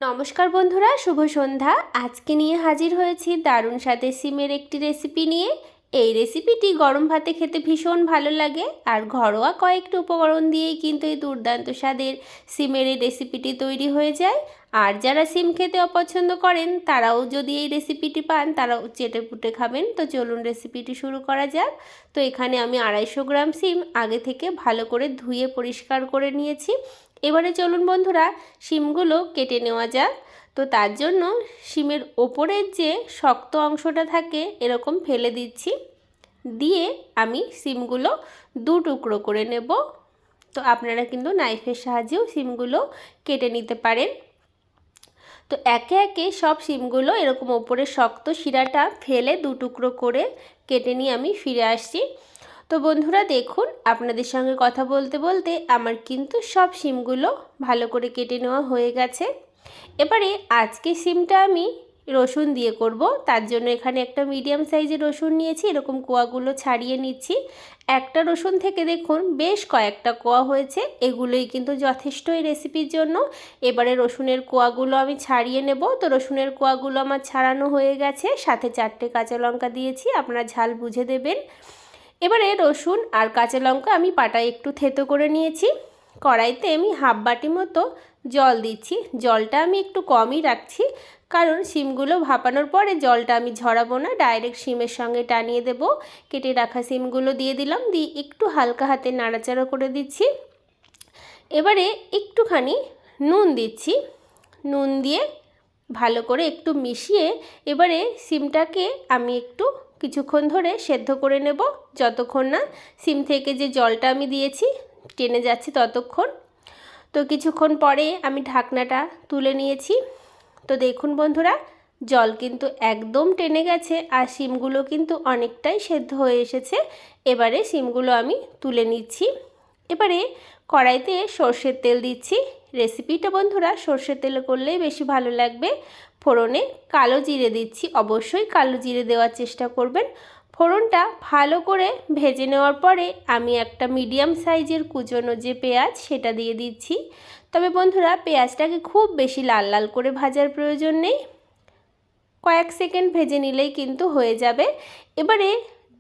নমস্কার বন্ধুরা, শুভ সন্ধ্যা। আজকে নিয়ে হাজির হয়েছি দারুণ স্বাদের সিমের একটি রেসিপি নিয়ে। এই রেসিপিটি গরম ভাতে খেতে ভীষণ ভালো লাগে, আর ঘরোয়া কয়েকটি উপকরণ দিয়েই কিন্তু এই দুর্দান্ত স্বাদের সিমের এই রেসিপিটি তৈরি হয়ে যায়। আর যারা সিম খেতে অপছন্দ করেন তারাও যদি এই রেসিপিটি পান তারাও চেটে পুটে খাবেন। তো চলুন রেসিপিটি শুরু করা যাক। তো এখানে আমি 250 গ্রাম সিম আগে থেকে ভালো করে ধুয়ে পরিষ্কার করে নিয়েছি। এবারে চলুন বন্ধুরা শিমগুলো কেটে নেওয়া যাক। তো তার জন্য শিমের ওপরের যে শক্ত অংশটা থাকে এরকম ফেলে দিচ্ছি, দিয়ে আমি শিমগুলো দু টুকরো করে নেব। তো আপনারা কিন্তু নাইফের সাহায্যেও শিমগুলো কেটে নিতে পারেন। তো একে একে সব শিমগুলো এরকম ওপরে শক্ত শিরাটা ফেলে দু টুকরো করে কেটে নিয়ে আমি ফিরে আসছি। তো বন্ধুরা দেখুন, আপনাদের সঙ্গে কথা বলতে বলতে আমার কিন্তু সব শিমগুলো ভালো করে কেটে নেওয়া হয়ে গেছে। এবারে আজকে শিমটা আমি রসুন দিয়ে করব। তার জন্য এখানে একটা মিডিয়াম সাইজের রসুন নিয়েছি, এরকম কোয়াগুলো ছাড়িয়ে নিচ্ছি। একটা রসুন থেকে দেখুন বেশ কয়েকটা কোয়া হয়েছে, এগুলোই কিন্তু যথেষ্ট এই রেসিপির জন্য। এবারে রসুনের কোয়াগুলো আমি ছাড়িয়ে নেব। তো রসুনের কোয়াগুলো আমার ছাড়ানো হয়ে গেছে, সাথে 4টে কাঁচা লঙ্কা দিয়েছি, আপনারা ঝাল বুঝে দেবেন। এবারে রসুন আর কাঁচা লঙ্কা আমি পাটায় একটু থেতো করে নিয়েছি। কড়াইতে আমি হাফ বাটি মতো জল দিচ্ছি। জলটা আমি একটু কমই রাখছি, কারণ শিমগুলো ভাপানোর পরে জলটা আমি ঝরাবো না, ডাইরেক্ট শিমের সঙ্গে টানিয়ে দেব। কেটে রাখা শিমগুলো দিয়ে দিলাম, দিয়ে একটু হালকা হাতে নাড়াচাড়া করে দিচ্ছি। এবারে একটুখানি নুন দিচ্ছি। নুন দিয়ে ভালো করে একটু মিশিয়ে এবারে শিমটাকে আমি একটু কিছুক্ষণ ধরে সেদ্ধ করে নেব, যতক্ষণ না শিম থেকে যে জলটা আমি দিয়েছি টেনে যাচ্ছে ততক্ষণ। তো কিছুক্ষণ পরে আমি ঢাকনাটা তুলে নিয়েছি। তো দেখুন বন্ধুরা, জল কিন্তু একদম টেনে গেছে, আর শিমগুলো কিন্তু অনেকটাই সেদ্ধ হয়ে এসেছে। এবারে শিমগুলো আমি তুলে নিচ্ছি। এবারে কড়াইতে সর্ষের তেল দিচ্ছি। রেসিপিটা বন্ধুরা সর্ষের তেলে করলেই বেশি ভালো লাগবে। ফোড়নে কালো জিরে দিচ্ছি, অবশ্যই কালো জিরে দেওয়ার চেষ্টা করবেন। ফোড়নটা ভালো করে ভেজে নেওয়ার পরে আমি একটা মিডিয়াম সাইজের কুচনো যে পেঁয়াজ সেটা দিয়ে দিচ্ছি। তবে বন্ধুরা পেঁয়াজটাকে খুব বেশি লাল লাল করে ভাজার প্রয়োজন নেই, কয়েক সেকেন্ড ভেজে নিলেই কিন্তু হয়ে যাবে। এবারে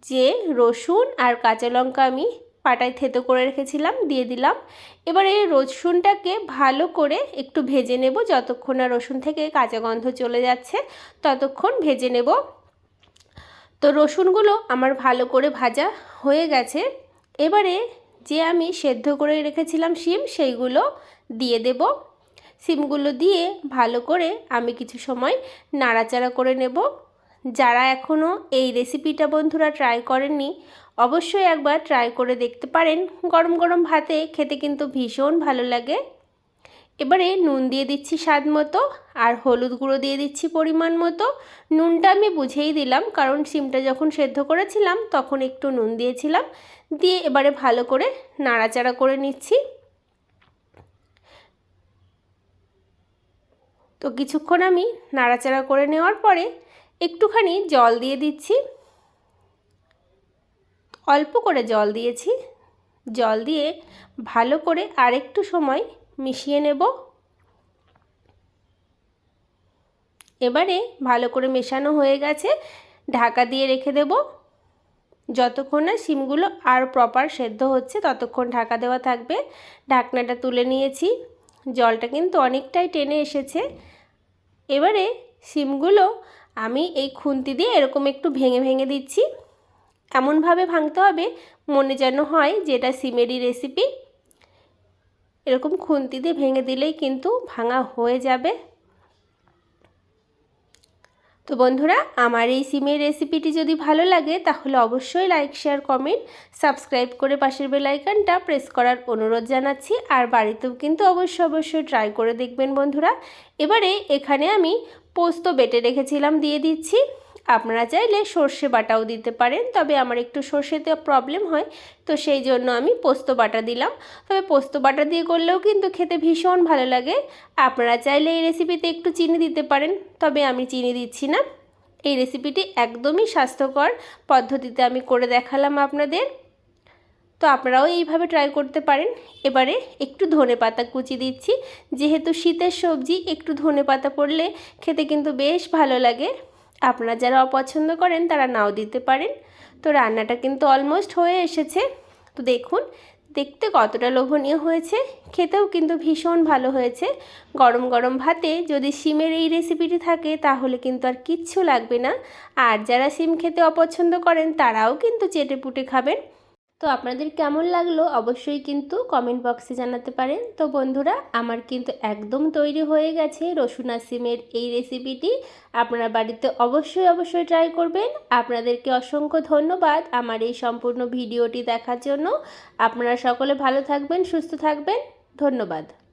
যে রসুন আর কাঁচা লঙ্কা আমি পাটায় থেতো করে রেখেছিলাম দিয়ে দিলাম। এবারে রসুনটাকে ভালো করে একটু ভেজে নেব, যতক্ষণ না রসুন থেকে কাঁচা গন্ধ চলে যাচ্ছে ততক্ষণ ভেজে নেব। তো রসুনগুলো আমার ভালো করে ভাজা হয়ে গেছে। এবারে যে আমি সেদ্ধ করে রেখেছিলাম শিম সেইগুলো দিয়ে দেব। শিমগুলো দিয়ে ভালো করে আমি কিছু সময় নাড়াচাড়া করে নেব। যারা এখনও এই রেসিপিটা বন্ধুরা ট্রাই করেননি অবশ্যই একবার ট্রাই করে দেখতে পারেন। গরম গরম ভাতে খেতে কিন্তু ভীষণ ভালো লাগে। এবারে নুন দিয়ে দিচ্ছি স্বাদ মতো, আর হলুদ গুঁড়ো দিয়ে দিচ্ছি পরিমাণ মতো। নুনটা আমি বুঝেই দিলাম, কারণ শিমটা যখন সেদ্ধ করেছিলাম তখন একটু নুন দিয়েছিলাম। দিয়ে এবারে ভালো করে নাড়াচাড়া করে নিচ্ছি। তো কিছুক্ষণ আমি নাড়াচাড়া করে নেওয়ার পরে একটুখানি জল দিয়ে দিচ্ছি, অল্প করে জল দিয়েছি। জল দিয়ে ভালো করে আরেকটু সময় মিশিয়ে নেব। এবারে ভালো করে মেশানো হয়ে গেছে, ঢাকা দিয়ে রেখে দেব। যতক্ষণ না শিমগুলো আর প্রপার সেদ্ধ হচ্ছে ততক্ষণ ঢাকা দেওয়া থাকবে। ঢাকনাটা তুলে নিয়েছি, জলটা কিন্তু অনেকটাই টেনে এসেছে। এবারে শিমগুলো আমি এই খুন্তি দিয়ে এরকম একটু ভেঙে ভেঙে দিচ্ছি। এমনভাবে ভাঙতে হবে মনে যেন হয় যেটা সিমেরই রেসিপি। এরকম খুন্তি দিয়ে ভেঙে দিলেই কিন্তু ভাঙা হয়ে যাবে। তো বন্ধুরা আমার এই সিমের রেসিপিটি যদি ভালো লাগে তাহলে অবশ্যই লাইক শেয়ার কমেন্ট সাবস্ক্রাইব করে পাশের বেল আইকনটা প্রেস করার অনুরোধ জানাচ্ছি। আর বাড়িতেও কিন্তু অবশ্যই ট্রাই করে দেখবেন বন্ধুরা। এবারে এখানে আমি পোস্ত বেটে রেখেছিলাম দিয়ে দিচ্ছি। আপনারা চাইলে সর্ষে বাটাও দিতে পারেন, তবে আমার একটু সর্ষেতে প্রবলেম হয়, তো সেই জন্য আমি পোস্ত বাটা দিলাম। তবে পোস্ত বাটা দিয়ে করলেও কিন্তু খেতে ভীষণ ভালো লাগে। আপনারা চাইলে এই রেসিপিতে একটু চিনি দিতে পারেন, তবে আমি চিনি দিচ্ছি না। এই রেসিপিটি একদমই স্বাস্থ্যকর পদ্ধতিতে আমি করে দেখালাম আপনাদের। তো আপনারাও এইভাবে ট্রাই করতে পারেন। এবারে একটু ধনেপাতা কুচি দিচ্ছি, যেহেতু শীতের সবজি একটু ধনেপাতা পড়লে খেতে কিন্তু বেশ ভালো লাগে। আপনারা যারা অপছন্দ করেন তারা নাও দিতে পারেন। তো রান্নাটা কিন্তু অলমোস্ট হয়ে এসেছে। তো দেখুন দেখতে কতটা লোভনীয় হয়েছে, খেতেও কিন্তু ভীষণ ভালো হয়েছে। গরম গরম ভাতে যদি শিমের এই রেসিপিটি থাকে তাহলে কিন্তু আর কিচ্ছু লাগবে না। আর যারা শিম খেতে অপছন্দ করেন তারাও কিন্তু চেটেপুটে খাবেন। তো আপনাদের কেমন লাগলো অবশ্যই কিন্তু কমেন্ট বক্সে জানাতে পারেন। তো বন্ধুরা, আমার কিন্তু একদম তৈরি হয়ে গেছে রসুন আর শিমের এই রেসিপিটি। আপনারা বাড়িতে অবশ্যই ট্রাই করবেন। আপনাদেরকে অসংখ্য ধন্যবাদ আমার এই সম্পূর্ণ ভিডিওটি দেখার জন্য। আপনারা সকলে ভালো থাকবেন, সুস্থ থাকবেন। ধন্যবাদ।